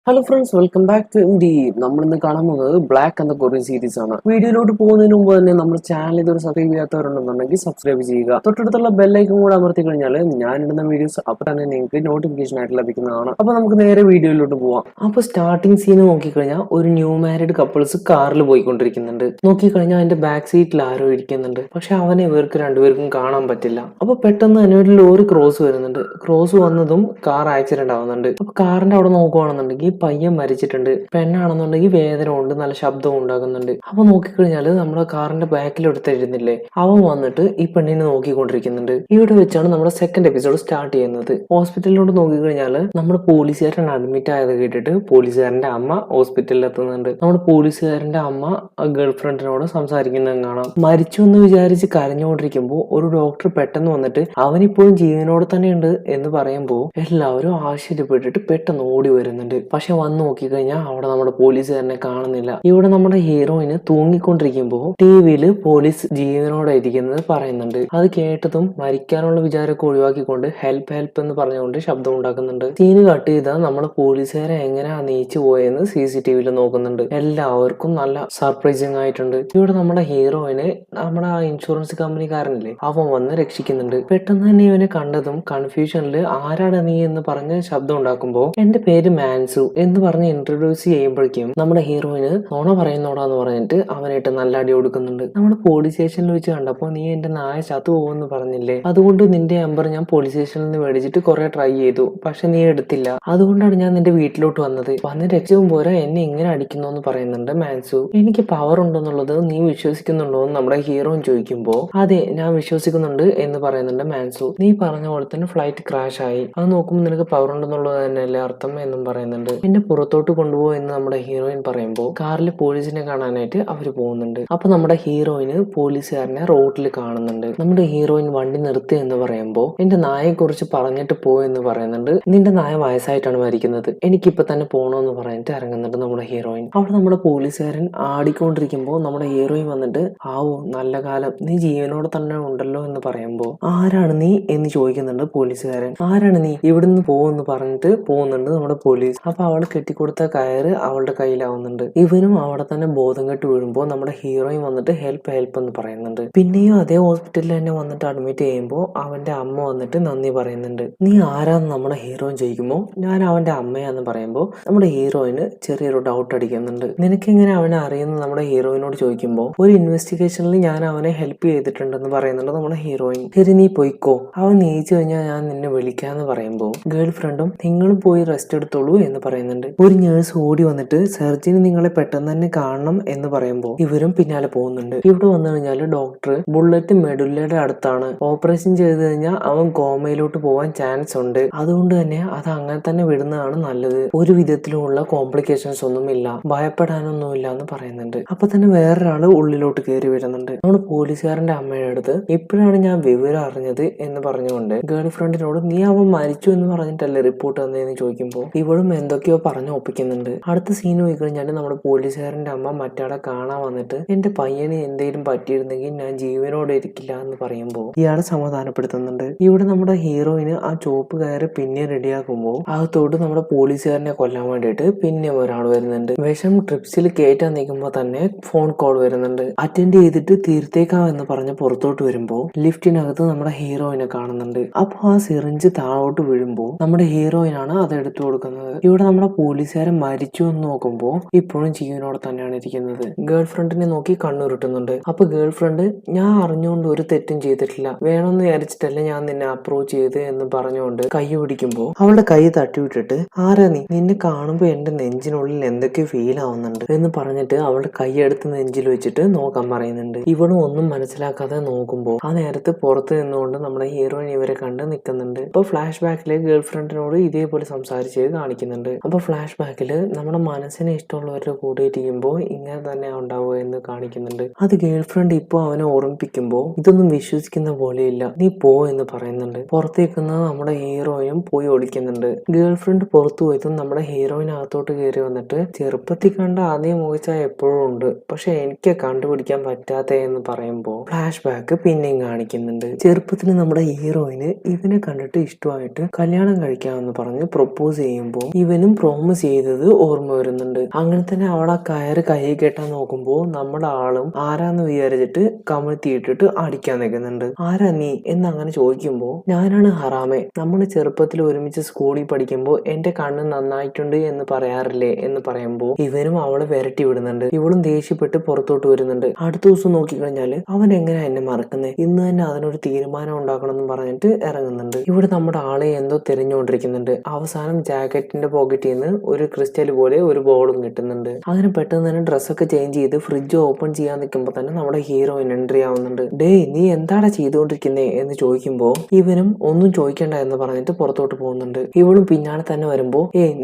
Hello friends, welcome back to India. നമ്മൾ ഇന്ന് കാണാൻ പോകുന്നത് ബ്ലാക്ക് എന്ന കൊറിയൻ സീരീസ് ആണ്. വീഡിയോയിലോട്ട് പോകുന്നതിന് മുമ്പ് തന്നെ നമ്മുടെ ചാനൽ ഇതൊരു സബ്സ്ക്രൈബ് ചെയ്യാത്തവരുണ്ടെന്നുണ്ടെങ്കിൽ സബ്സ്ക്രൈബ് ചെയ്യുക. തൊട്ടടുത്തുള്ള ബെല്ലൈക്കൺ കൂടെ അമർത്തി കഴിഞ്ഞാൽ ഞാൻ ഇടുന്ന വീഡിയോസ് അപ്പോൾ തന്നെ നിങ്ങൾക്ക് നോട്ടിഫിക്കേഷൻ ആയിട്ട് ലഭിക്കുന്നതാണ്. അപ്പോൾ നമുക്ക് നേരെ വീഡിയോയിലോട്ട് പോവാം. അപ്പോൾ സ്റ്റാർട്ടിംഗ് സീൻ നോക്കിക്കഴിഞ്ഞാൽ ഒരു ന്യൂ മാരീഡ് കപ്പിൾസ് കാറിൽ പോയിക്കൊണ്ടിരിക്കുന്നുണ്ട്. നോക്കിക്കഴിഞ്ഞാൽ അതിന്റെ ബാക്ക് സീറ്റിൽ ആരോ ഇരിക്കുന്നുണ്ട്. പക്ഷെ അവനെ ഇവർക്ക് രണ്ടുപേർക്കും കാണാൻ പറ്റില്ല. അപ്പോൾ പെട്ടെന്ന് തന്നെ ഒരു ലോറി ക്രോസ് വരുന്നുണ്ട്. ക്രോസ് വന്നതും കാർ ആക്സിഡന്റ് ആവുന്നുണ്ട്. അപ്പോൾ കാറിന്റെ അവിടെ നോക്കുവാണെന്നുണ്ടെങ്കിൽ പയ്യൻ മരിച്ചിട്ടുണ്ട്. പെണ്ണാണെന്നുണ്ടെങ്കിൽ വേദന ഉണ്ട്, നല്ല ശബ്ദവും ഉണ്ടാകുന്നുണ്ട്. അപ്പൊ നോക്കിക്കഴിഞ്ഞാല് നമ്മുടെ കാറിന്റെ ബാക്കിൽ എടുത്തിരുന്നില്ലേ, അവൻ വന്നിട്ട് ഈ പെണ്ണിനെ നോക്കിക്കൊണ്ടിരിക്കുന്നുണ്ട്. ഇവിടെ വെച്ചാണ് നമ്മുടെ സെക്കൻഡ് എപ്പിസോഡ് സ്റ്റാർട്ട് ചെയ്യുന്നത്. ഹോസ്പിറ്റലിലോട്ട് നോക്കിക്കഴിഞ്ഞാല് നമ്മുടെ പോലീസുകാരൻ അഡ്മിറ്റ് ആയത് കേട്ടിട്ട് പോലീസുകാരന്റെ അമ്മ ഹോസ്പിറ്റലിൽ എത്തുന്നുണ്ട്. നമ്മുടെ പോലീസുകാരന്റെ അമ്മ ഗേൾ ഫ്രണ്ടിനോട് സംസാരിക്കുന്നത് കാണാം. മരിച്ചു എന്ന് വിചാരിച്ച് കരഞ്ഞുകൊണ്ടിരിക്കുമ്പോൾ ഒരു ഡോക്ടർ പെട്ടെന്ന് വന്നിട്ട് അവനിപ്പോഴും ജീവനോട് തന്നെ ഉണ്ട് എന്ന് പറയുമ്പോൾ എല്ലാവരും ആശ്ചര്യപ്പെട്ടിട്ട് പെട്ടെന്ന് ഓടി വരുന്നുണ്ട്. പക്ഷെ വന്ന് നോക്കിക്കഴിഞ്ഞാൽ അവിടെ നമ്മുടെ പോലീസുകാരനെ കാണുന്നില്ല. ഇവിടെ നമ്മുടെ ഹീറോയിന് തൂങ്ങിക്കൊണ്ടിരിക്കുമ്പോൾ ടിവിയില് പോലീസ് ജീവനോടെ ഇരിക്കുന്നത് പറയുന്നുണ്ട്. അത് കേട്ടതും മരിക്കാനുള്ള വിചാരമൊക്കെ ഒഴിവാക്കിക്കൊണ്ട് ഹെൽപ്പ് ഹെൽപ്പ് എന്ന് പറഞ്ഞുകൊണ്ട് ശബ്ദം ഉണ്ടാക്കുന്നുണ്ട്. സീന് കട്ട് ചെയ്താൽ നമ്മുടെ പോലീസുകാരെ എങ്ങനെയാ നീച്ചു പോയെന്ന് CCTVയിൽ നോക്കുന്നുണ്ട്. എല്ലാവർക്കും നല്ല സർപ്രൈസിങ് ആയിട്ടുണ്ട്. ഇവിടെ നമ്മുടെ ഹീറോയിന് നമ്മുടെ ആ ഇൻഷുറൻസ് കമ്പനിക്കാരനില്ലേ, അവൻ വന്ന് രക്ഷിക്കുന്നുണ്ട്. പെട്ടെന്ന് തന്നെ ഇവനെ കണ്ടതും കൺഫ്യൂഷനിൽ ആരാണ് നീ എന്ന് പറഞ്ഞ് ശബ്ദം ഉണ്ടാക്കുമ്പോൾ എന്റെ പേര് മാൻസു എന്ന് പറഞ്ഞ് ഇൻട്രൊഡ്യൂസ് ചെയ്യുമ്പോഴേക്കും നമ്മുടെ ഹീറോയിന് നോണ പറയുന്നോടാന്ന് പറഞ്ഞിട്ട് അവനായിട്ട് നല്ല അടി കൊടുക്കുന്നുണ്ട്. നമ്മുടെ പോലീസ് സ്റ്റേഷനിൽ വെച്ച് കണ്ടപ്പോൾ നീ എന്റെ നായ ചത്തു പോകുമെന്ന് പറഞ്ഞില്ലേ, അതുകൊണ്ട് നിന്റെ നമ്പർ ഞാൻ പോലീസ് സ്റ്റേഷനിൽ നിന്ന് മേടിച്ചിട്ട് കുറെ ട്രൈ ചെയ്തു, പക്ഷെ നീ എടുത്തില്ല. അതുകൊണ്ടാണ് ഞാൻ നിന്റെ വീട്ടിലോട്ട് വന്നത്. വന്ന് രക്ഷവും പോരാ എന്നെ ഇങ്ങനെ അടിക്കുന്നു എന്ന് പറയുന്നുണ്ട് മാൻസു. എനിക്ക് പവർ ഉണ്ടെന്നുള്ളത് നീ വിശ്വസിക്കുന്നുണ്ടോ എന്ന് നമ്മുടെ ഹീറോയിൻ ചോദിക്കുമ്പോൾ അതെ ഞാൻ വിശ്വസിക്കുന്നുണ്ട് എന്ന് പറയുന്നുണ്ട് മാൻസു. നീ പറഞ്ഞ പോലെ തന്നെ ഫ്ലൈറ്റ് ക്രാഷ് ആയി, അത് നോക്കുമ്പോൾ നിനക്ക് പവർ ഉണ്ടെന്നുള്ളത് തന്നെയല്ലേ അർത്ഥം എന്നും പറയുന്നുണ്ട്. എന്നെ പുറത്തോട്ട് കൊണ്ടുപോകും എന്ന് നമ്മുടെ ഹീറോയിൻ പറയുമ്പോൾ കാറിൽ പോലീസിനെ കാണാനായിട്ട് അവര് പോകുന്നുണ്ട്. അപ്പൊ നമ്മുടെ ഹീറോയിന് പോലീസുകാരനെ റോഡിൽ കാണുന്നുണ്ട്. നമ്മുടെ ഹീറോയിൻ വണ്ടി നിർത്തി എന്ന് പറയുമ്പോൾ എന്റെ നായയെ കുറിച്ച് പറഞ്ഞിട്ട് പോ എന്ന് പറയുന്നുണ്ട്. നിന്റെ നായ വയസ്സായിട്ടാണ് മരിക്കുന്നത്, എനിക്കിപ്പൊ തന്നെ പോണോന്ന് പറഞ്ഞിട്ട് ഇറങ്ങുന്നുണ്ട് നമ്മുടെ ഹീറോയിൻ. അവിടെ നമ്മുടെ പോലീസുകാരൻ ആടിക്കൊണ്ടിരിക്കുമ്പോൾ നമ്മുടെ ഹീറോയിൻ വന്നിട്ട് ആവോ നല്ല കാലം, നീ ജീവനോടെ തന്നെ ഉണ്ടല്ലോ എന്ന് പറയുമ്പോൾ ആരാണ് നീ എന്ന് ചോദിക്കുന്നുണ്ട് പോലീസുകാരൻ. ആരാണ് നീ, ഇവിടുന്ന് പോകുമെന്ന് പറഞ്ഞിട്ട് പോകുന്നുണ്ട് നമ്മുടെ പോലീസ്. അപ്പൊ അവള് കെട്ടിക്കൊടുത്ത കയറ് അവളുടെ കയ്യിലാവുന്നുണ്ട്. ഇവനും അവിടെ തന്നെ ബോധം കെട്ട് വീഴുമ്പോൾ നമ്മുടെ ഹീറോയിൻ വന്നിട്ട് ഹെൽപ്പ് ഹെൽപ്പ് എന്ന് പറയുന്നുണ്ട്. പിന്നെയും അതേ ഹോസ്പിറ്റലിൽ തന്നെ വന്നിട്ട് അഡ്മിറ്റ് ചെയ്യുമ്പോൾ അവന്റെ അമ്മ വന്നിട്ട് നന്ദി പറയുന്നുണ്ട്. നീ ആരാന്ന് നമ്മുടെ ഹീറോയിൻ ചോദിക്കുമ്പോൾ ഞാൻ അവന്റെ അമ്മയാന്ന് പറയുമ്പോൾ നമ്മുടെ ഹീറോയിന് ചെറിയൊരു ഡൗട്ട് അടിക്കുന്നുണ്ട്. നിനക്കെങ്ങനെ അവനെ അറിയുന്നു നമ്മുടെ ഹീറോയിനോട് ചോദിക്കുമ്പോൾ ഒരു ഇൻവെസ്റ്റിഗേഷനിൽ ഞാൻ അവനെ ഹെൽപ്പ് ചെയ്തിട്ടുണ്ടെന്ന് പറയുന്നുണ്ട് നമ്മുടെ ഹീറോയിൻ. ശരി നീ പോയിക്കോ, അവൻ നീച്ചു കഴിഞ്ഞാൽ ഞാൻ നിന്നെ വിളിക്കാന്ന് പറയുമ്പോൾ ഗേൾ ഫ്രണ്ടും നിങ്ങളും പോയി റെസ്റ്റ് എടുത്തോളൂ എന്ന് പറയുന്നുണ്ട്. ഒരു നേഴ്സ് ഓടി വന്നിട്ട് സർജന് നിങ്ങളെ പെട്ടെന്ന് തന്നെ കാണണം എന്ന് പറയുമ്പോൾ ഇവരും പിന്നാലെ പോകുന്നുണ്ട്. ഇവിടെ വന്നു കഴിഞ്ഞാൽ ഡോക്ടർ ബുള്ളറ്റ് മെഡുല്ലയുടെ അടുത്താണ്, ഓപ്പറേഷൻ ചെയ്ത് കഴിഞ്ഞാൽ അവൻ കോമയിലോട്ട് പോവാൻ ചാൻസ് ഉണ്ട്, അതുകൊണ്ട് തന്നെ അത് അങ്ങനെ തന്നെ വിടുന്നതാണ് നല്ലത്, ഒരു വിധത്തിലുള്ള കോംപ്ലിക്കേഷൻസ് ഒന്നും ഇല്ല, ഭയപ്പെടാനൊന്നുമില്ല എന്ന് പറയുന്നുണ്ട്. അപ്പൊ തന്നെ വേറൊരാള് ഉള്ളിലോട്ട് കയറി വരുന്നുണ്ട്. നമ്മുടെ പോലീസുകാരന്റെ അമ്മയുടെ അടുത്ത് ഇപ്പോഴാണ് ഞാൻ വിവരം അറിഞ്ഞത് എന്ന് പറഞ്ഞുകൊണ്ട് ഗേൾ ഫ്രണ്ടിനോട് നീ അവൻ മരിച്ചു എന്ന് പറഞ്ഞിട്ടല്ലേ റിപ്പോർട്ട് തന്നതെന്ന് ചോദിക്കുമ്പോൾ ഇവളും എന്തൊക്കെയോ പറഞ്ഞു ഒപ്പിക്കുന്നുണ്ട്. അടുത്ത സീൻ പോയി കഴിഞ്ഞാൽ നമ്മുടെ പോലീസുകാരന്റെ അമ്മ മറ്റാളെ കാണാൻ വന്നിട്ട് എന്റെ പയ്യന് എന്തെങ്കിലും പറ്റിയിരുന്നെങ്കിൽ ഞാൻ ജീവനോടെ ഇരിക്കില്ല എന്ന് പറയുമ്പോൾ ഇയാളെ സമാധാനപ്പെടുത്തുന്നുണ്ട്. ഇവിടെ നമ്മുടെ ഹീറോയിന് ആ ചോപ്പ് കയറി പിന്നെ റെഡിയാക്കുമ്പോൾ അകത്തോട്ട് നമ്മുടെ പോലീസുകാരനെ കൊല്ലാൻ വേണ്ടിയിട്ട് പിന്നെ ഒരാൾ വരുന്നുണ്ട്. വിഷം ട്രിപ്സിൽ കയറ്റാൻ നിൽക്കുമ്പോൾ തന്നെ ഫോൺ കോൾ വരുന്നുണ്ട്. അറ്റൻഡ് ചെയ്തിട്ട് തീർത്തേക്കാം എന്ന് പറഞ്ഞ് പുറത്തോട്ട് വരുമ്പോൾ ലിഫ്റ്റിനകത്ത് നമ്മുടെ ഹീറോയിനെ കാണുന്നുണ്ട്. അപ്പൊ ആ സിറിഞ്ച് താഴോട്ട് വീഴുമ്പോൾ നമ്മുടെ ഹീറോയിനാണ് അത് എടുത്തു കൊടുക്കുന്നത്. ഇവിടെ നമ്മുടെ പോലീസുകാരൻ മരിച്ചു എന്ന് നോക്കുമ്പോൾ ഇപ്പോഴും ജീവനോടെ തന്നെയാണ് ഇരിക്കുന്നത്. ഗേൾ ഫ്രണ്ടിനെ നോക്കി കണ്ണുരുട്ടുന്നുണ്ട്. അപ്പൊ ഗേൾ ഫ്രണ്ട് ഞാൻ അറിഞ്ഞുകൊണ്ട് ഒരു തെറ്റും ചെയ്തിട്ടില്ല, വേണമെന്ന് വിചാരിച്ചിട്ടല്ല ഞാൻ നിന്നെ അപ്രോച്ച് ചെയ്ത് എന്ന് പറഞ്ഞുകൊണ്ട് കൈ പിടിക്കുമ്പോൾ അവളുടെ കൈ തട്ടിവിട്ടിട്ട് ആരാ നീ, നിന്നെ കാണുമ്പോൾ എന്റെ നെഞ്ചിനുള്ളിൽ എന്തൊക്കെ ഫീൽ ആവുന്നുണ്ട് എന്ന് പറഞ്ഞിട്ട് അവളുടെ കൈ എടുത്ത് നെഞ്ചിൽ വെച്ചിട്ട് നോക്കാൻ പറയുന്നുണ്ട്. ഇവളും ഒന്നും മനസ്സിലാക്കാതെ നോക്കുമ്പോൾ ആ നേരത്ത് പുറത്ത് നിന്നുകൊണ്ട് നമ്മുടെ ഹീറോയിൻ ഇവരെ കണ്ട് നിൽക്കുന്നുണ്ട്. അപ്പൊ ഫ്ലാഷ് ബാക്കില് ഗേൾ ഫ്രണ്ടിനോട് ഇതേപോലെ സംസാരിച്ച് കാണിക്കുന്നുണ്ട്. അപ്പൊ ഫ്ലാഷ് ബാക്കില് നമ്മുടെ മനസ്സിനെ ഇഷ്ടമുള്ളവരുടെ കൂടെ ഇരിക്കുമ്പോൾ ഇങ്ങനെ തന്നെ ഉണ്ടാവുക എന്ന് കാണിക്കുന്നുണ്ട്. അത് ഗേൾ ഫ്രണ്ട് ഇപ്പൊ അവനെ ഓർമ്മിപ്പിക്കുമ്പോൾ ഇതൊന്നും വിശ്വസിക്കുന്ന പോലെയില്ല, നീ പോ എന്ന് പറയുന്നുണ്ട്. പുറത്തേക്കുന്ന നമ്മുടെ ഹീറോയിനും പോയി ഒളിക്കുന്നുണ്ട്. ഗേൾ ഫ്രണ്ട് പുറത്തു പോയതും നമ്മുടെ ഹീറോയിൻ അകത്തോട്ട് കയറി വന്നിട്ട് ചെറുപ്പത്തിൽ കണ്ട ആദ്യം മുഖച്ച എപ്പോഴും ഉണ്ട്, പക്ഷെ എനിക്ക് കണ്ടുപിടിക്കാൻ പറ്റാത്ത എന്ന് പറയുമ്പോൾ ഫ്ലാഷ് ബാക്ക് പിന്നെയും കാണിക്കുന്നുണ്ട്. ചെറുപ്പത്തിൽ നമ്മുടെ ഹീറോയിന് ഇവനെ കണ്ടിട്ട് ഇഷ്ടമായിട്ട് കല്യാണം കഴിക്കാമെന്ന് പറഞ്ഞ് പ്രൊപ്പോസ് ചെയ്യുമ്പോൾ ഇവനും പ്രോമിസ് ചെയ്തത് ഓർമ്മ വരുന്നുണ്ട്. അങ്ങനെ തന്നെ അവൾ ആ കയറ് കൈ കെട്ടാൻ നോക്കുമ്പോൾ നമ്മുടെ ആളും ആരാന്ന് വിചാരിച്ചിട്ട് കമഴ്ത്തിയിട്ടിട്ട് അടിക്കാൻ നിൽക്കുന്നുണ്ട്. ആരാ നീ എന്നങ്ങനെ ചോദിക്കുമ്പോൾ ഞാനാണ് ഹറാമെ, നമ്മൾ ചെറുപ്പത്തിൽ ഒരുമിച്ച് സ്കൂളിൽ പഠിക്കുമ്പോൾ എന്റെ കണ്ണ് നന്നായിട്ടുണ്ട് എന്ന് പറയാറില്ലേ എന്ന് പറയുമ്പോൾ ഇവനും അവളെ വിരട്ടി വിടുന്നുണ്ട്. ഇവളും ദേഷ്യപ്പെട്ട് പുറത്തോട്ട് വരുന്നുണ്ട്. അടുത്ത ദിവസം നോക്കിക്കഴിഞ്ഞാല് അവൻ എങ്ങനെയാ എന്നെ മറക്കുന്നത്, ഇന്ന് തന്നെ അതിനൊരു തീരുമാനം ഉണ്ടാക്കണം എന്ന് പറഞ്ഞിട്ട് ഇറങ്ങുന്നുണ്ട്. ഇവിടെ നമ്മുടെ ആളെ എന്തോ തിരഞ്ഞുകൊണ്ടിരിക്കുന്നുണ്ട്. അവസാനം ജാക്കറ്റിന്റെ പോക്കറ്റിൽ നിന്ന് ഒരു ക്രിസ്റ്റൽ പോലെ ഒരു ബോളും കിട്ടുന്നുണ്ട്. അങ്ങനെ പെട്ടെന്ന് തന്നെ ഡ്രസ്സൊക്കെ ചേഞ്ച് ചെയ്ത് ഫ്രിഡ്ജ് ഓപ്പൺ ചെയ്യാൻ നിൽക്കുമ്പോൾ തന്നെ നമ്മുടെ ഹീറോയിൻ എൻട്രി ആവുന്നുണ്ട്. ഡേ നീ എന്താണ് ചെയ്തുകൊണ്ടിരിക്കുന്നേ എന്ന് ചോദിക്കുമ്പോൾ ഇവനും ഒന്നും ചോദിക്കണ്ട എന്ന് പറഞ്ഞിട്ട് പുറത്തോട്ട് പോകുന്നുണ്ട്. ഇവളും പിന്നാലെ തന്നെ വരുമ്പോ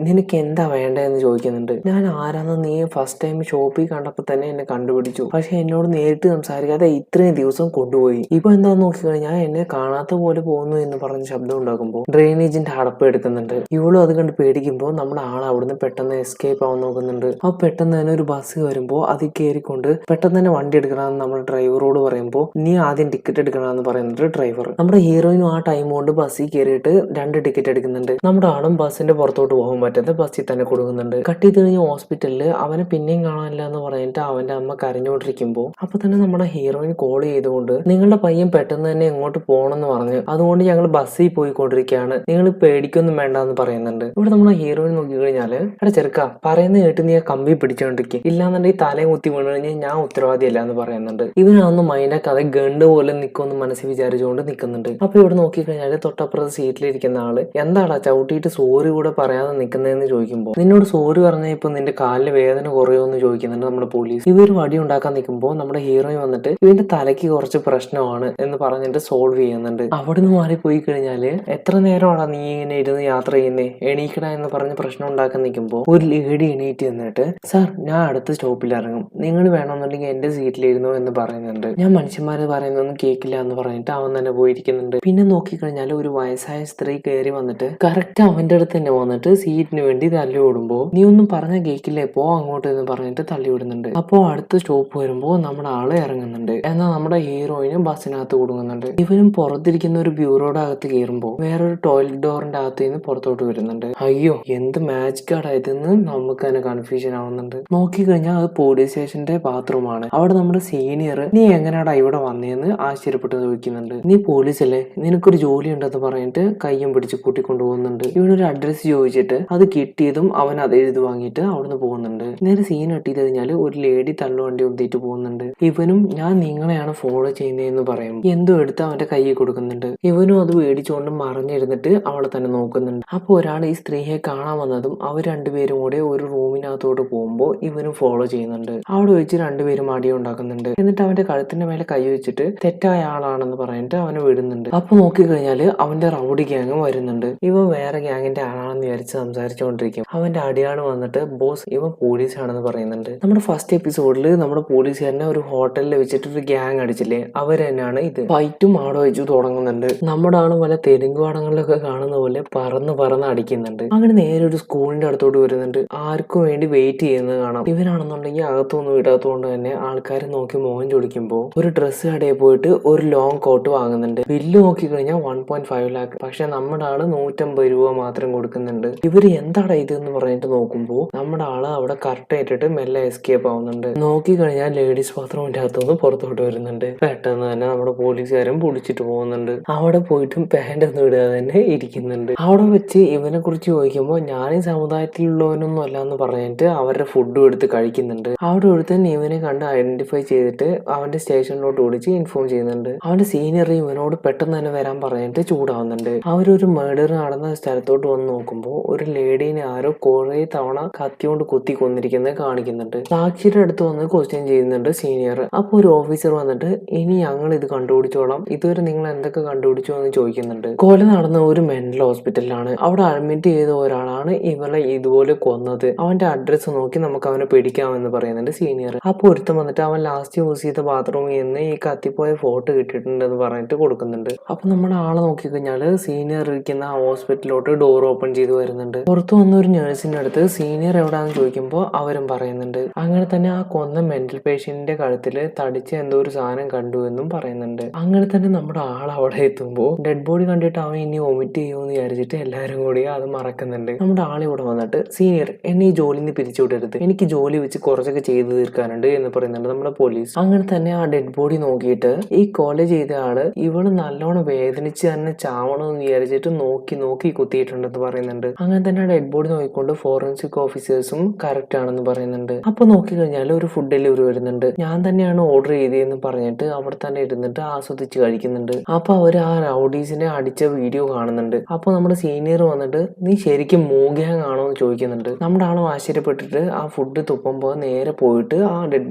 നിനക്ക് എന്താ വേണ്ടതെന്ന് ചോദിക്കുന്നുണ്ട്. ഞാൻ ആരാന്ന് നീ ഫസ്റ്റ് ടൈം ഷോപ്പിൽ കണ്ടപ്പോൾ തന്നെ എന്നെ കണ്ടുപിടിച്ചു, പക്ഷെ എന്നോട് നേരിട്ട് സംസാരിക്കാതെ ഇത്രയും ദിവസം കൊണ്ടുപോയി. ഇപ്പൊ എന്താന്ന് നോക്കിക്കഴിഞ്ഞാൽ എന്നെ കാണാത്ത പോലെ പോകുന്നു എന്ന് പറഞ്ഞ് ശബ്ദം ഉണ്ടാക്കുമ്പോൾ ഡ്രെയിനേജിന്റെ അടപ്പ് എടുക്കുന്നുണ്ട്. ഇവളും അത് കണ്ട് പേടിക്കുമ്പോൾ നമ്മുടെ ആൾ അവിടുന്ന് പെട്ടെന്ന് എസ്കേപ്പ് ആവാൻ നോക്കുന്നുണ്ട്. അപ്പൊ പെട്ടെന്ന് തന്നെ ഒരു ബസ് വരുമ്പോൾ അതിൽ കയറിക്കൊണ്ട് പെട്ടെന്ന് തന്നെ വണ്ടി എടുക്കണമെന്ന് നമ്മുടെ ഡ്രൈവറോട് പറയുമ്പോൾ നീ ആദ്യം ടിക്കറ്റ് എടുക്കണമെന്ന് പറയുന്നുണ്ട് ഡ്രൈവർ. നമ്മുടെ ഹീറോയിനും ആ ടൈം കൊണ്ട് ബസ്സിൽ കയറിയിട്ട് 2 ടിക്കറ്റ് എടുക്കുന്നുണ്ട്. നമ്മുടെ ആളും ബസ്സിന്റെ പുറത്തോട്ട് പോകാൻ പറ്റാതെ ബസ്സിൽ തന്നെ കൊടുക്കുന്നുണ്ട്. കട്ട് ചെയ്ത് കഴിഞ്ഞ ഹോസ്പിറ്റലിൽ അവനെ പിന്നെയും കാണാനില്ല എന്ന് പറഞ്ഞിട്ട് അവന്റെ അമ്മ കരഞ്ഞോണ്ടിരിക്കുമ്പോൾ അപ്പൊ തന്നെ നമ്മുടെ ഹീറോയിൻ കോൾ ചെയ്തുകൊണ്ട് നിങ്ങളുടെ പയ്യൻ പെട്ടെന്ന് തന്നെ എങ്ങോട്ട് പോകണമെന്ന് പറഞ്ഞു, അതുകൊണ്ട് ഞങ്ങൾ ബസ്സിൽ പോയിക്കൊണ്ടിരിക്കുകയാണ്, നിങ്ങൾ പേടിക്കൊന്നും വേണ്ട എന്ന് പറയുന്നുണ്ട്. ഇവിടെ നമ്മുടെ ഹീറോയിൻ നോക്കിക്കഴിഞ്ഞാല് എടാ ചെറുക്ക പറയുന്ന കേട്ട് നീ ആ കമ്പി പിടിച്ചോണ്ടിരിക്കും, ഇല്ലാന്നുണ്ടെങ്കിൽ തലയും കുത്തി വീണ് കഴിഞ്ഞാൽ ഞാൻ ഉത്തരവാദിയല്ല എന്ന് പറയുന്നുണ്ട്. ഇവനൊന്നും മൈൻഡാക്കാതെ ഗണ്ട് പോലെ നിൽക്കുമെന്ന് മനസ്സിൽ വിചാരിച്ചുകൊണ്ട് നിൽക്കുന്നുണ്ട്. അപ്പൊ ഇവിടെ നോക്കിക്കഴിഞ്ഞാല് തൊട്ടപ്പുറത്ത് സീറ്റിലിരിക്കുന്ന ആള് എന്താടാ ചവിട്ടിയിട്ട് സോറി കൂടെ പറയാതെ നിൽക്കുന്നതെന്ന് ചോദിക്കുമ്പോൾ നിന്നോട് സോറി പറഞ്ഞാൽ ഇപ്പൊ നിന്റെ കാലിന് വേദന കുറയോ എന്ന് ചോദിക്കുന്നുണ്ട് നമ്മുടെ പോലീസ്. ഇവര് വടി ഉണ്ടാക്കാൻ നിൽക്കുമ്പോൾ നമ്മുടെ ഹീറോയിൻ വന്നിട്ട് ഇവന്റെ തലയ്ക്ക് കുറച്ച് പ്രശ്നമാണ് എന്ന് പറഞ്ഞിട്ട് സോൾവ് ചെയ്യുന്നുണ്ട്. അവിടുന്ന് മാറിപ്പോയി കഴിഞ്ഞാല് എത്ര നേരമാണോ നീ ഇങ്ങനെ ഇരുന്ന് യാത്ര ചെയ്യുന്നേ, എണീക്കട എന്ന് പറഞ്ഞ് പ്രശ്നം ഉണ്ടാക്കാൻ നിൽക്കുമ്പോൾ ഒരു ലേഡി എണീറ്റ് നിന്നിട്ട് സാർ ഞാൻ അടുത്ത സ്റ്റോപ്പിൽ ഇറങ്ങും, നിങ്ങൾ വേണമെന്നുണ്ടെങ്കിൽ എന്റെ സീറ്റിലിരുന്നു എന്ന് പറയുന്നുണ്ട്. ഞാൻ മനുഷ്യന്മാര് പറയുന്നൊന്നും കേൾക്കില്ല എന്ന് പറഞ്ഞിട്ട് അവൻ തന്നെ പോയിരിക്കുന്നുണ്ട്. പിന്നെ നോക്കിക്കഴിഞ്ഞാൽ ഒരു വയസ്സായ സ്ത്രീ കയറി വന്നിട്ട് കറക്റ്റ് അവന്റെ അടുത്ത് തന്നെ വന്നിട്ട് സീറ്റിന് വേണ്ടി തല്ലി വിടുമ്പോ നീ ഒന്നും പറഞ്ഞ കേൾക്കില്ലേ പോ അങ്ങോട്ട് എന്ന് പറഞ്ഞിട്ട് തള്ളി വിടുന്നുണ്ട്. അപ്പോ അടുത്ത സ്റ്റോപ്പ് വരുമ്പോ നമ്മുടെ ആള് ഇറങ്ങുന്നുണ്ട്. എന്നാൽ നമ്മുടെ ഹീറോയിനും ബസ്സിനകത്ത് കൊടുക്കുന്നുണ്ട്. ഇവനും പുറത്തിരിക്കുന്ന ഒരു ബ്യൂറോയുടെ അകത്ത് കയറുമ്പോ വേറൊരു ടോയ്ലറ്റ് ഡോറിന്റെ അകത്ത് നിന്ന് പുറത്തോട്ട് വരുന്നുണ്ട്. അയ്യോ എന്ത് മാജിക് ആയതെന്ന് നമുക്ക് തന്നെ കൺഫ്യൂഷൻ ആവുന്നുണ്ട്. നോക്കിക്കഴിഞ്ഞാൽ അത് പോലീസ് സ്റ്റേഷന്റെ ബാത്റൂമാണ്. അവിടെ നമ്മുടെ സീനിയർ നീ എങ്ങനെയാടാ ഇവിടെ വന്നേന്ന് ആശ്ചര്യപ്പെട്ട് ചോദിക്കുന്നുണ്ട്. നീ പോലീസല്ലേ, നിനക്കൊരു ജോലി ഉണ്ടെന്ന് പറഞ്ഞിട്ട് കയ്യും പിടിച്ച് കൂട്ടിക്കൊണ്ടുപോകുന്നുണ്ട്. ഇവനൊരു അഡ്രസ് ചോദിച്ചിട്ട് അത് കിട്ടിയതും അവൻ അത് എഴുതി വാങ്ങിയിട്ട് അവിടുന്ന് പോകുന്നുണ്ട്. നേരെ സീൻ കെട്ടി കഴിഞ്ഞാൽ ഒരു ലേഡി തള്ളുവണ്ടി ഒന്നിട്ട് പോകുന്നുണ്ട്. ഇവനും ഞാൻ നിങ്ങളെയാണ് ഫോളോ ചെയ്യുന്നതെന്ന് പറയും. എന്തോ എടുത്ത് അവന്റെ കയ്യിൽ കൊടുക്കുന്നുണ്ട്. ഇവനും അത് മേടിച്ചുകൊണ്ട് മറിഞ്ഞിരുന്നിട്ട് അവളെ തന്നെ നോക്കുന്നുണ്ട്. അപ്പൊ ഒരാൾ ഈ സ്ത്രീയെ കാണാൻ വന്നതും അവർ രണ്ടുപേരും കൂടെ ഒരു റൂമിനകത്തോട്ട് പോകുമ്പോൾ ഇവനും ഫോളോ ചെയ്യുന്നുണ്ട്. അവിടെ വെച്ച് രണ്ടുപേരും അടി ഉണ്ടാക്കുന്നുണ്ട്. എന്നിട്ട് അവന്റെ കഴുത്തിന്റെ മേലെ കൈ വെച്ചിട്ട് തെറ്റായ ആളാണെന്ന് പറഞ്ഞിട്ട് അവനെ വിടുന്നുണ്ട്. അപ്പൊ നോക്കിക്കഴിഞ്ഞാല് അവന്റെ റൗഡി ഗ്യാങ് വരുന്നുണ്ട്. ഇവൻ വേറെ ഗ്യാങ്ങിന്റെ ആളാണെന്ന് വിചാരിച്ച് സംസാരിച്ചുകൊണ്ടിരിക്കും. അവന്റെ അടിയാള് വന്നിട്ട് ബോസ് ഇവൻ പോലീസാണെന്ന് പറയുന്നുണ്ട്. നമ്മുടെ ഫസ്റ്റ് എപ്പിസോഡിൽ നമ്മുടെ പോലീസുകാരനെ ഒരു ഹോട്ടലിൽ വെച്ചിട്ട് ഒരു ഗ്യാങ് അടിച്ചില്ലേ, അവര് തന്നെയാണ് ഇത്. ഫൈറ്റും അവിടെ വെച്ച് തുടങ്ങുന്നുണ്ട്. നമ്മുടെ ആള് പല തെലുങ്ക് പടങ്ങളിലൊക്കെ കാണുന്ന പോലെ പറന്ന് പറന്ന് അടിക്കുന്നുണ്ട്. അങ്ങനെ നേരെ ഒരു സ്കൂളിന്റെ അടുത്തോട്ട് വരുന്നുണ്ട്. ആർക്കും വേണ്ടി വെയിറ്റ് ചെയ്യുന്നത് കാണാം. ഇവനാണെന്നുണ്ടെങ്കിൽ അകത്തൊന്നും ഇടാത്തതുകൊണ്ട് തന്നെ ആൾക്കാരെ നോക്കി മോഹൻ ചൊടിക്കുമ്പോൾ ഒരു ഡ്രസ്സ് കടയിൽ പോയിട്ട് ഒരു ലോങ് കോട്ട് വാങ്ങുന്നുണ്ട്. ബില്ല് നോക്കിക്കഴിഞ്ഞാൽ 1.5 ലാക്ക്. പക്ഷെ നമ്മുടെ ആള് 150 രൂപ മാത്രം കൊടുക്കുന്നുണ്ട്. ഇവര് എന്താണ് ഇതെന്ന് പറഞ്ഞിട്ട് നോക്കുമ്പോൾ നമ്മുടെ ആള് അവിടെ കറക്റ്റ് ആയിട്ടിട്ട് മെല്ലെ എസ്കേപ്പ് ആവുന്നുണ്ട്. നോക്കിക്കഴിഞ്ഞാൽ ലേഡീസ് ബാത്റൂമിന്റെ അകത്തുനിന്ന് പുറത്തോട്ട് വരുന്നുണ്ട്. പെട്ടെന്ന് തന്നെ നമ്മുടെ പോലീസുകാരും പൊടിച്ചിട്ട് പോകുന്നുണ്ട്. അവിടെ പോയിട്ടും പാന്റ് ഒന്നും ഇടാതെ തന്നെ ഇരിക്കുന്നുണ്ട്. അവിടെ വെച്ച് ഇവനെ കുറിച്ച് ചോദിക്കുമ്പോൾ ഞാൻ ഈ സമുദായത്തിലുള്ളവനൊന്നും അല്ല എന്ന് പറഞ്ഞിട്ട് അവരുടെ ഫുഡും എടുത്ത് കഴിക്കുന്നുണ്ട്. അവിടെ ഒരുത്തൻ ഇവനെ കണ്ട് ഐഡന്റിഫൈ ചെയ്തിട്ട് അവന്റെ സ്റ്റേഷനിലോട്ട് ഓടിച്ച് ഇൻഫോം ചെയ്യുന്നുണ്ട്. അവന്റെ സീനിയർ ഇവനോട് പെട്ടെന്ന് തന്നെ വരാൻ പറഞ്ഞിട്ട് ചൂടാവുന്നുണ്ട്. അവരൊരു മർഡർ നടന്ന സ്ഥലത്തോട്ട് വന്ന് നോക്കുമ്പോൾ ഒരു ലേഡീനെ ആരോ കുറെ തവണ കത്തിയോണ്ട് കുത്തി കൊന്നിരിക്കുന്നത് കാണിക്കുന്നുണ്ട്. സാക്ഷിയുടെ അടുത്ത് വന്ന് ക്വസ്റ്റ്യൻ ചെയ്യുന്നുണ്ട് സീനിയർ. അപ്പൊ ഒരു ഓഫീസർ വന്നിട്ട് ഇനി ഞങ്ങൾ ഇത് കണ്ടുപിടിച്ചോളാം, ഇതുവരെ നിങ്ങൾ എന്തൊക്കെ കണ്ടുപിടിച്ചോ എന്ന് ചോദിക്കുന്നുണ്ട്. കൊല നടന്ന ഒരു മെന്റൽ ഹോസ്പിറ്റലിലാണ്. അവിടെ അഡ്മിറ്റ് ചെയ്ത ഒരാളാണ് ഇവളെ ഇതുപോലെ കൊന്നത്. അവന്റെ അഡ്രസ്സ് നോക്കി നമുക്ക് അവനെ പിടിക്കാമെന്ന് പറയുന്നുണ്ട് സീനിയർ. അപ്പൊ ഒരുത്തം വന്നിട്ട് അവൻ ലാസ്റ്റ് യൂസ് ചെയ്ത ബാത്റൂമിൽ നിന്ന് ഈ കത്തിപ്പോയ ഫോട്ടോ കിട്ടിയിട്ടുണ്ടെന്ന് പറഞ്ഞിട്ട് കൊടുക്കുന്നുണ്ട്. അപ്പൊ നമ്മുടെ ആളെ നോക്കിക്കഴിഞ്ഞാല് സീനിയർ ഇരിക്കുന്ന ആ ഹോസ്പിറ്റലിലോട്ട് ഡോർ ഓപ്പൺ ചെയ്ത് വരുന്നുണ്ട്. പുറത്തു വന്ന ഒരു നഴ്സിന്റെ അടുത്ത് സീനിയർ എവിടാന്ന് ചോദിക്കുമ്പോൾ അവരും പറയുന്നുണ്ട്. അങ്ങനെ തന്നെ ആ കൊന്ന മെന്റൽ പേഷ്യന്റിന്റെ കഴുത്തില് തടിച്ച് എന്തോ ഒരു സാധനം കണ്ടു എന്നും പറയുന്നുണ്ട്. അങ്ങനെ തന്നെ നമ്മുടെ ആൾ അവിടെ എത്തുമ്പോൾ ഡെഡ് ബോഡി കണ്ടിട്ട് അവൻ ഇനി വൊമിറ്റ് ചെയ്യുമെന്ന് വിചാരിച്ചിട്ട് എല്ലാവരും കൂടി അത് മറക്കുന്നുണ്ട്. നമ്മുടെ നമ്മുടെ ആളിവിടെ വന്നിട്ട് സീനിയർ എന്നെ ഈ ജോലിയിൽ നിന്ന് പിരിച്ചുവിടരുത്, എനിക്ക് ജോലി വെച്ച് കുറച്ചൊക്കെ ചെയ്തു തീർക്കാനുണ്ട് എന്ന് പറയുന്നുണ്ട് നമ്മുടെ പോലീസ്. അങ്ങനെ തന്നെ ആ ഡെഡ് ബോഡി നോക്കിയിട്ട് ഈ കൊല ചെയ്ത ആള് ഇവള് നല്ലോണം വേദനിച്ച് തന്നെ ചാവണമെന്ന് വിചാരിച്ചിട്ട് നോക്കി നോക്കി കുത്തിയിട്ടുണ്ടെന്ന് പറയുന്നുണ്ട്. അങ്ങനെ തന്നെ ആ ഡെഡ് ബോഡി നോക്കിക്കൊണ്ട് ഫോറൻസിക് ഓഫീസേഴ്സും കറക്റ്റ് ആണെന്ന് പറയുന്നുണ്ട്. അപ്പൊ നോക്കിക്കഴിഞ്ഞാൽ ഒരു ഫുഡ് ഡെലിവറി വരുന്നുണ്ട്. ഞാൻ തന്നെയാണ് ഓർഡർ ചെയ്തതെന്ന് പറഞ്ഞിട്ട് അവിടെ തന്നെ ഇരുന്നിട്ട് ആസ്വദിച്ച് കഴിക്കുന്നുണ്ട്. അപ്പൊ അവര് ആ റൗഡീസിനെ അടിച്ച വീഡിയോ കാണുന്നുണ്ട്. അപ്പൊ നമ്മുടെ സീനിയർ വന്നിട്ട് നീ ശരിക്കും മൂഗ്യാങ് ആണോ എന്ന് ചോദിക്കുന്നുണ്ട്. നമ്മുടെ ആളും ആശ്ചര്യപ്പെട്ടിട്ട് ആ ഫുഡ് തുപ്പുമ്പോൾ നേരെ പോയിട്ട് ആ ഡെഡ്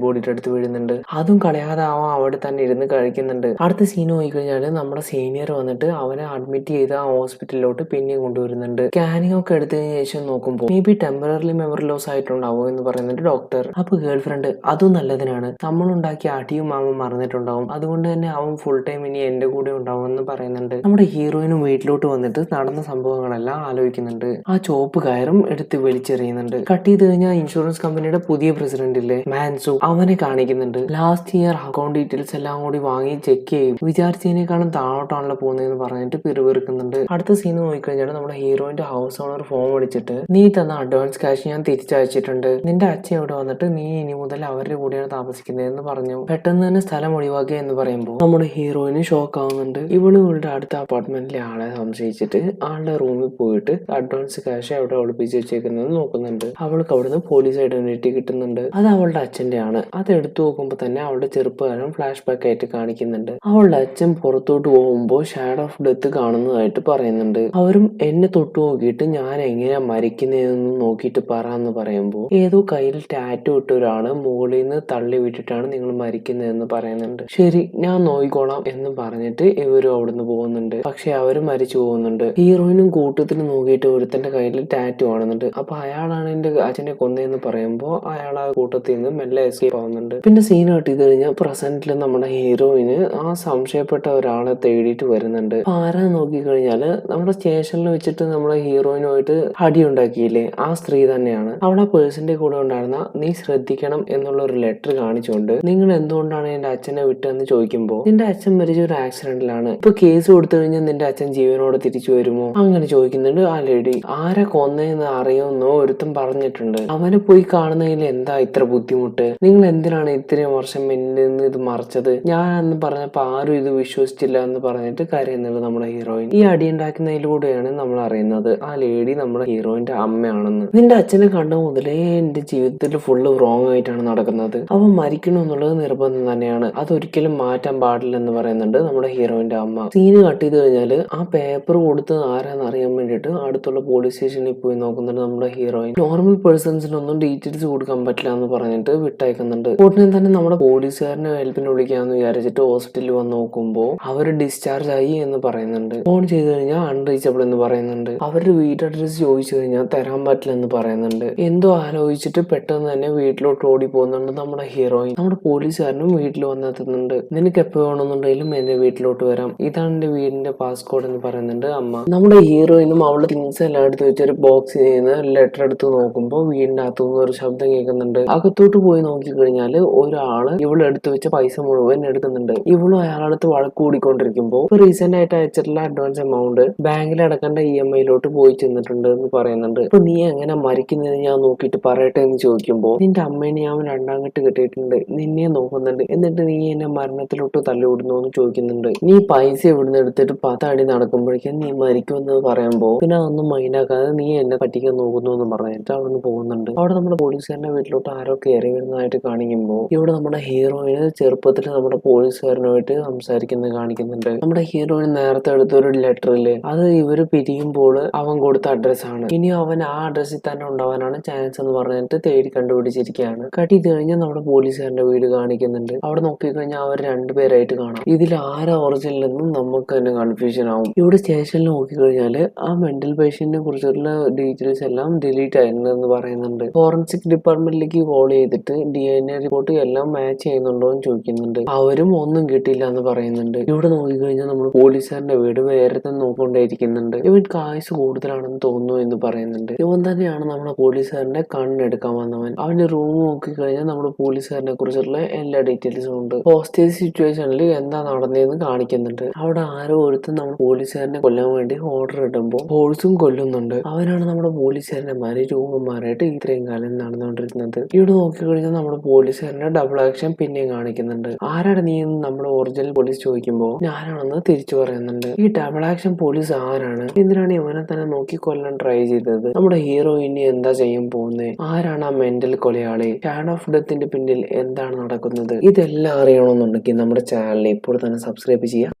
ബോഡിയുടെ അടുത്ത് വീഴുന്നുണ്ട്. അതും കളയാതെ അവൻ അവിടെ തന്നെ ഇരുന്ന് കഴിക്കുന്നുണ്ട്. അടുത്ത സീൻ പോയിക്കഴിഞ്ഞാല് നമ്മുടെ സീനിയർ വന്നിട്ട് അവനെ അഡ്മിറ്റ് ചെയ്ത് ആ ഹോസ്പിറ്റലിലോട്ട് പിന്നെയും കൊണ്ടുവരുന്നുണ്ട്. സ്കാനിങ് ഒക്കെ എടുത്തതിന് ശേഷം നോക്കുമ്പോൾ maybe temporary memory loss ആയിട്ടുണ്ടാവോ എന്ന് പറയുന്നുണ്ട് ഡോക്ടർ. അപ്പൊ ഗേൾ ഫ്രണ്ട് അതും നല്ലതിനാണ്, നമ്മളുണ്ടാക്കിയ അടിയും അവൻ മറന്നിട്ടുണ്ടാവും, അതുകൊണ്ട് തന്നെ അവൻ ഫുൾ ടൈം ഇനി എന്റെ കൂടെ ഉണ്ടാവും എന്ന് പറയുന്നുണ്ട്. നമ്മുടെ ഹീറോയിനും വീട്ടിലോട്ട് വന്നിട്ട് നടന്ന സംഭവങ്ങളെല്ലാം ആലോചിക്കുന്നുണ്ട്. ആ ചോപ്പ് കയറും എടുത്ത് വലിച്ചെറിയുന്നുണ്ട്. കട്ട് ചെയ്ത് കഴിഞ്ഞാൽ ഇൻഷുറൻസ് കമ്പനിയുടെ പുതിയ പ്രസിഡന്റ് ഇല്ലേ മാൻസു, അവനെ കാണിക്കുന്നുണ്ട്. ലാസ്റ്റ് ഇയർ അക്കൗണ്ട് ഡീറ്റെയിൽസ് എല്ലാം കൂടി വാങ്ങി ചെക്ക് ചെയ്യും, വിചാരിച്ചതിനേക്കാളും താഴോട്ടാണല്ലോ പോകുന്നതെന്ന് പറഞ്ഞിട്ട് പിറുപിറുക്കുന്നുണ്ട്. അടുത്ത സീൻ നോക്കിക്കഴിഞ്ഞാൽ നമ്മുടെ ഹീറോയിന്റെ ഹൗസ് ഓണർ ഫോൺ വിളിച്ചിട്ട് നീ തന്ന അഡ്വാൻസ് ക്യാഷ് ഞാൻ തിരിച്ചയച്ചിട്ടുണ്ട്, നിന്റെ അച്ഛൻ ഇവിടെ വന്നിട്ട് നീ ഇനി മുതൽ അവരുടെ കൂടെയാണ് താമസിക്കുന്നതെന്ന് പറഞ്ഞു. പെട്ടെന്ന് തന്നെ സ്ഥലം ഒഴിവാക്കുക എന്ന് പറയുമ്പോൾ നമ്മുടെ ഹീറോയിന് ഷോക്ക് ആവുന്നുണ്ട്. ഇവളുടെ അടുത്ത അപ്പാർട്ട്മെന്റിലെ ആളെ സംശയിച്ചിട്ട് ആളുടെ റൂമിൽ പോയിട്ട് അഡ്വാൻസ് ക്യാഷ് അവിടെ ഒളിപ്പിച്ച് വെച്ചേക്കുന്നത് നോക്കുന്നുണ്ട്. അവൾക്ക് അവിടുന്ന് പോലീസ് ഐഡന്റിറ്റി കിട്ടുന്നുണ്ട്. അത് അവളുടെ അച്ഛന്റെ ആണ്. അത് എടുത്തു നോക്കുമ്പോൾ തന്നെ അവളുടെ ചെറുപ്പകാലം ഫ്ലാഷ് ബാക്ക് ആയിട്ട് കാണിക്കുന്നുണ്ട്. അവളുടെ അച്ഛൻ പുറത്തോട്ട് പോകുമ്പോൾ ഷാഡോ ഓഫ് ഡെത്ത് കാണുന്നതായിട്ട് പറയുന്നുണ്ട്. അവരും എന്നെ തൊട്ടു നോക്കിയിട്ട് ഞാൻ എങ്ങനെയാ മരിക്കുന്നതെന്ന് നോക്കിയിട്ട് പറ എന്ന് പറയുമ്പോൾ ഏതോ കയ്യിൽ ടാറ്റു ഇട്ട ഒരാള് മുകളിൽ നിന്ന് തള്ളി വിട്ടിട്ടാണ് നിങ്ങൾ മരിക്കുന്നതെന്ന് പറയുന്നുണ്ട്. ശരി ഞാൻ നോക്കിക്കോളാം എന്ന് പറഞ്ഞിട്ട് ഇവരും അവിടുന്ന് പോകുന്നുണ്ട്. പക്ഷെ അവര് മരിച്ചു പോകുന്നുണ്ട്. ഹീറോയിനും കൂട്ടത്തിൽ നോക്കിയിട്ട് ഒരുത്തന്റെ കയ്യിൽ ടാറ്റു കാണുന്നുണ്ട്. അപ്പൊ അയാളാണ് എന്റെ അച്ഛനെ കൊന്നതെന്ന് പറയുമ്പോൾ അയാൾ ആ കൂട്ടത്തിൽ നിന്ന് മെല്ലെ എസ്കേപ്പ് ആവുന്നുണ്ട്. പിന്നെ സീൻ കട്ടി കഴിഞ്ഞാൽ പ്രസന്റിൽ നമ്മുടെ ഹീറോയിന് ആ സംശയപ്പെട്ട ഒരാളെ തേടിയിട്ട് വരുന്നുണ്ട്. ആരാ നോക്കിക്കഴിഞ്ഞാല് നമ്മുടെ സ്റ്റേഷനിൽ വെച്ചിട്ട് നമ്മുടെ ഹീറോയിനുമായിട്ട് അടി ഉണ്ടാക്കിയില്ലേ ആ സ്ത്രീ തന്നെയാണ്. അവിടെ പേഴ്സന്റെ കൂടെ ഉണ്ടായിരുന്ന നീ ശ്രദ്ധിക്കണം എന്നുള്ള ഒരു ലെറ്റർ കാണിച്ചുകൊണ്ട് നിങ്ങൾ എന്തുകൊണ്ടാണ് എന്റെ അച്ഛനെ വിട്ടതെന്ന് ചോദിക്കുമ്പോൾ നിന്റെ അച്ഛൻ മരിച്ച ഒരു ആക്സിഡന്റിലാണ്, ഇപ്പൊ കേസ് കൊടുത്തു കഴിഞ്ഞാൽ നിന്റെ അച്ഛൻ ജീവനോടെ തിരിച്ചു വരുമോ അങ്ങനെ ചോദിക്കുന്നുണ്ട്. ആ ലേഡി ആരെ കൊന്നതെന്ന് അറിയുമെന്നോ ഒരുത്തം പറഞ്ഞിട്ടുണ്ട്, അവനെ പോയി കാണുന്നതിൽ എന്താ ഇത്ര ബുദ്ധിമുട്ട്, നിങ്ങൾ എന്തിനാണ് ഇത്രയും വർഷം എന്നിൽ നിന്ന് ഇത് മറച്ചത്, ഞാൻ അന്ന് പറഞ്ഞപ്പോ ആരും ഇത് വിശ്വസിച്ചില്ല എന്ന് പറഞ്ഞിട്ട് കരയുന്നുണ്ട് നമ്മുടെ ഹീറോയിൻ. ഈ അടി ഉണ്ടാക്കുന്നതിലൂടെയാണ് നമ്മൾ അറിയുന്നത് ആ ലേഡി നമ്മുടെ ഹീറോയിന്റെ അമ്മയാണെന്ന്. നിന്റെ അച്ഛനെ കണ്ട മുതലേ എന്റെ ജീവിതത്തിൽ ഫുള്ള് റോങ് ആയിട്ടാണ് നടക്കുന്നത്, അവൻ മരിക്കണമെന്നുള്ളത് നിർബന്ധം തന്നെയാണ്, അതൊരിക്കലും മാറ്റാൻ പാടില്ലെന്ന് പറയുന്നുണ്ട് നമ്മുടെ ഹീറോയിന്റെ അമ്മ. സീന് കട്ട് ചെയ്ത് കഴിഞ്ഞാല് ആ പേപ്പർ കൊടുത്തത് ആരാന്ന് അറിയാൻ വേണ്ടിയിട്ട് അടുത്തുള്ള പോലീസ് സ്റ്റേഷനിൽ പോയി നോക്കുന്നുണ്ട് നമ്മുടെ ഹീറോയിൻ. നോർമൽ പേഴ്സൺസിനൊന്നും ഡീറ്റെയിൽസ് കൊടുക്കാൻ പറ്റില്ല എന്ന് പറഞ്ഞിട്ട് വിട്ടയക്കുന്നുണ്ട്. ഉടനെ തന്നെ നമ്മുടെ പോലീസുകാരനെ ഹെൽപ്പിന് വിളിക്കാമെന്ന് വിചാരിച്ചിട്ട് ഹോസ്പിറ്റലിൽ വന്ന് നോക്കുമ്പോൾ അവര് ഡിസ്ചാർജ് ആയി എന്ന് പറയുന്നുണ്ട്. ഫോൺ ചെയ്ത് കഴിഞ്ഞാൽ അൺറീച്ചബിൾ എന്ന് പറയുന്നുണ്ട്. അവരുടെ വീട്ട് അഡ്രസ് ചോദിച്ചു കഴിഞ്ഞാൽ തരാൻ പറ്റില്ല എന്ന് പറയുന്നുണ്ട്. എന്തോ ആലോചിച്ചിട്ട് പെട്ടെന്ന് തന്നെ വീട്ടിലോട്ട് ഓടി പോകുന്നുണ്ട് നമ്മുടെ ഹീറോയിൻ. നമ്മുടെ പോലീസുകാരനും വീട്ടിൽ വന്നെത്തുന്നുണ്ട്. നിനക്ക് എപ്പോ വേണമെന്നുണ്ടെങ്കിലും എന്റെ വീട്ടിലോട്ട് വരാം, ഇതാണ് എന്റെ വീടിന്റെ പാസ്കോഡ് എന്ന് പറയുന്നുണ്ട് അമ്മ. നമ്മുടെ ഹീറോയിനും അവളുടെ തിങ്സ് എല്ലാം എടുത്ത് വെച്ചൊരു ബോക്സ് ചെയ്യുന്ന ലെറ്റർ എടുത്ത് നോക്കുമ്പോൾ വീടിന്റെ അകത്തുനിന്ന് ഒരു ശബ്ദം കേൾക്കുന്നുണ്ട്. അകത്തോട്ട് പോയി നോക്കിക്കഴിഞ്ഞാല് ഒരാള് ഇവള് എടുത്തു വെച്ച പൈസ മുഴുവൻ എടുക്കുന്നുണ്ട്. ഇവളും അയാളടുത്ത് വഴക്ക് കൂടിക്കൊണ്ടിരിക്കുമ്പോൾ റീസെന്റ് ആയിട്ട് അയച്ചിട്ടുള്ള അഡ്വാൻസ് എമൗണ്ട് ബാങ്കിൽ അടക്കേണ്ട EMI-ലോട്ട് പോയി ചെന്നിട്ടുണ്ട് എന്ന് പറയുന്നുണ്ട്. അപ്പൊ നീ എങ്ങനെ മരിക്കുന്നത് ഞാൻ നോക്കിയിട്ട് പറയട്ടെ എന്ന് ചോദിക്കുമ്പോൾ നിന്റെ അമ്മേനെ ഞാൻ രണ്ടാം കെട്ട് കെട്ടിയിട്ടുണ്ട്, നിന്നെ നോക്കുന്നുണ്ട്, എന്നിട്ട് നീ എന്നെ മരണത്തിലോട്ട് തള്ളിവിടുന്നു എന്ന് ചോദിക്കുന്നുണ്ട്. നീ പൈസ ഇവിടുന്ന് എടുത്തിട്ട് 10 അടി നടക്കുമ്പോഴേക്കും നീ മരിക്കുമെന്ന് പറയുമ്പോൾ പിന്നെ അതൊന്നും മൈൻഡാക്കാതെ നീ എന്നെ പറ്റിക്കാൻ നോക്കുന്നു എന്ന് പറഞ്ഞിട്ട് അവിടുന്ന് പോകുന്നുണ്ട്. അവിടെ നമ്മുടെ പോലീസുകാരന്റെ വീട്ടിലോട്ട് ആരോ കയറി വരുന്നതായിട്ട് കാണിക്കുമ്പോൾ ഇവിടെ നമ്മുടെ ഹീറോയിന് ചെറുപ്പത്തിൽ നമ്മുടെ പോലീസുകാരനുമായിട്ട് സംസാരിക്കുന്നത് കാണിക്കുന്നുണ്ട്. നമ്മുടെ ഹീറോയിൻ നേരത്തെ എടുത്ത ഒരു ലെറ്ററില് അത് ഇവര് പിരിയുമ്പോൾ അവൻ കൊടുത്ത അഡ്രസ്സാണ്, ഇനി അവൻ ആ അഡ്രസ്സിൽ തന്നെ ഉണ്ടാവാനാണ് ചാൻസ് എന്ന് പറഞ്ഞിട്ട് തേടി കണ്ടുപിടിച്ചിരിക്കുകയാണ്. കട്ട് ചെയ്ത് കഴിഞ്ഞാൽ നമ്മുടെ പോലീസുകാരന്റെ വീട് കാണിക്കുന്നുണ്ട്. അവിടെ നോക്കിക്കഴിഞ്ഞാൽ അവർ രണ്ടുപേരായിട്ട് കാണാം. ഇതിൽ ആരാ ഒറിജിനൽ എന്നും നമുക്ക് തന്നെ കൺഫ്യൂഷൻ ആവും. ഇവിടെ സ്റ്റേഷനിൽ നോക്കിക്കഴിഞ്ഞാല് ആ മെന്റൽ പേഷ്യന്റിനെ കുറിച്ചുള്ള ഡീറ്റെയിൽസ് എല്ലാം ഡിലീറ്റ് ആയിട്ടുണ്ടെന്ന് പറയുന്നുണ്ട്. ഫോറൻസിക് ഡിപ്പാർട്ട്മെന്റിലേക്ക് കോൾ ചെയ്തിട്ട് DNA റിപ്പോർട്ട് എല്ലാം മാച്ച് ചെയ്യുന്നുണ്ടോ എന്ന് ചോദിക്കുന്നുണ്ട്. അവരും ഒന്നും കിട്ടിയില്ല എന്ന് പറയുന്നുണ്ട്. ഇവിടെ നോക്കിക്കഴിഞ്ഞാൽ നമ്മൾ പോലീസുകാരന്റെ വീട് വേറെ തന്നെ നോക്കൊണ്ടേയിരിക്കുന്നുണ്ട്. ഇവൻ കാശ് കൂടുതലാണെന്ന് തോന്നുന്നു എന്ന് പറയുന്നുണ്ട്. ഇവൻ തന്നെയാണ് നമ്മുടെ പോലീസുകാരന്റെ കണ്ണെടുക്കാൻ വന്നവൻ. അവന്റെ റൂം നോക്കിക്കഴിഞ്ഞാൽ നമ്മുടെ പോലീസുകാരനെ കുറിച്ചുള്ള എല്ലാ ഡീറ്റെയിൽസും ഉണ്ട്. ഹോസ്റ്റേജ് സിറ്റുവേഷനിൽ എന്താ നടന്നതെന്ന് കാണിക്കുന്നുണ്ട്. അവിടെ ആരോ ഒരുത്തും നമ്മുടെ പോലീസുകാരനെ കൊല്ലാൻ വേണ്ടി ഓർഡർ ഇടുമ്പോൾ ഹോൾസും കൊല്ലുന്നുണ്ട്. ആ അവനാണ് നമ്മുടെ പോലീസുകാരന്മാര് രൂപം മാറിയിട്ട് ഇത്രയും കാലം നടന്നുകൊണ്ടിരുന്നത്. ഇവിടെ നോക്കിക്കഴിഞ്ഞാൽ നമ്മുടെ പോലീസുകാരന്റെ ഡബിൾ ആക്ഷൻ പിന്നെയും കാണിക്കുന്നുണ്ട്. ആരാണ് നീ എന്ന് നമ്മുടെ ഒറിജിനൽ പോലീസ് ചോദിക്കുമ്പോൾ ഞാനാണെന്ന് തിരിച്ചു പറയുന്നുണ്ട്. ഈ ഡബിൾ ആക്ഷൻ പോലീസ് ആരാണ്? എന്തിനാണ് ഇവനെ തന്നെ നോക്കി കൊല്ലാൻ ട്രൈ ചെയ്തത്? നമ്മുടെ ഹീറോ ഇനി എന്താ ചെയ്യാൻ പോകുന്നത്? ആരാണ് ആ മെന്റൽ കൊലയാളി? ഷാഡോ ഓഫ് ഡെത്തിന്റെ പിന്നിൽ എന്താണ് നടക്കുന്നത്? ഇതെല്ലാം അറിയണമെന്നുണ്ടെങ്കിൽ നമ്മുടെ ചാനൽ ഇപ്പോൾ തന്നെ സബ്സ്ക്രൈബ് ചെയ്യുക.